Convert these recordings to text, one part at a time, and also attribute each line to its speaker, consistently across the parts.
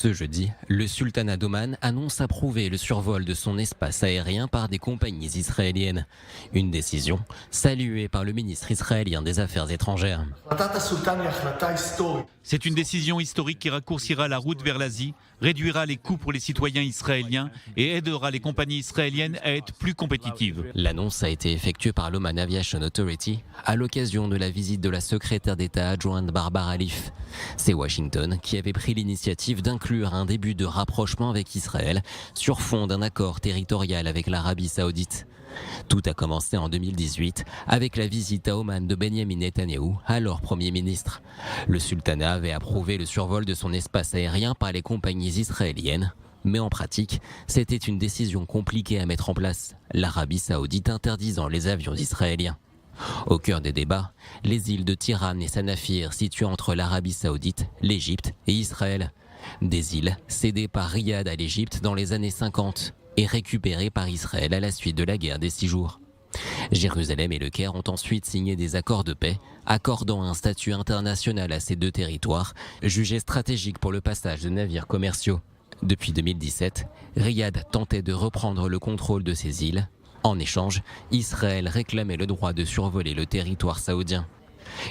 Speaker 1: Ce jeudi, le sultanat d'Oman annonce approuver le survol de son espace aérien par des compagnies israéliennes. Une décision saluée par le ministre israélien des Affaires étrangères.
Speaker 2: C'est une décision historique qui raccourcira la route vers l'Asie, réduira les coûts pour les citoyens israéliens et aidera les compagnies israéliennes à être plus compétitives.
Speaker 1: L'annonce a été effectuée par l'Oman Aviation Authority à l'occasion de la visite de la secrétaire d'État adjointe Barbara Leaf. C'est Washington qui avait pris l'initiative d'inclure un début de rapprochement avec Israël sur fond d'un accord territorial avec l'Arabie saoudite. Tout a commencé en 2018 avec la visite à Oman de Benyamin Netanyahou, alors Premier ministre. Le sultanat avait approuvé le survol de son espace aérien par les compagnies israéliennes. Mais en pratique, c'était une décision compliquée à mettre en place, l'Arabie saoudite interdisant les avions israéliens. Au cœur des débats, les îles de Tiran et Sanafir situées entre l'Arabie saoudite, l'Égypte et Israël. Des îles cédées par Riyad à l'Égypte dans les années 50 et récupérées par Israël à la suite de la guerre des 6 jours. Jérusalem et le Caire ont ensuite signé des accords de paix, accordant un statut international à ces deux territoires, jugés stratégiques pour le passage de navires commerciaux. Depuis 2017, Riyad tentait de reprendre le contrôle de ces îles. En échange, Israël réclamait le droit de survoler le territoire saoudien.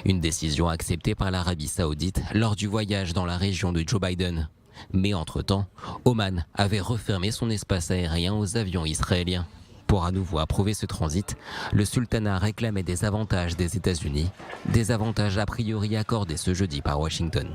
Speaker 1: Une décision acceptée par l'Arabie saoudite lors du voyage dans la région de Joe Biden. Mais entre-temps, Oman avait refermé son espace aérien aux avions israéliens. Pour à nouveau approuver ce transit, le sultanat réclamait des avantages des États-Unis, des avantages a priori accordés ce jeudi par Washington.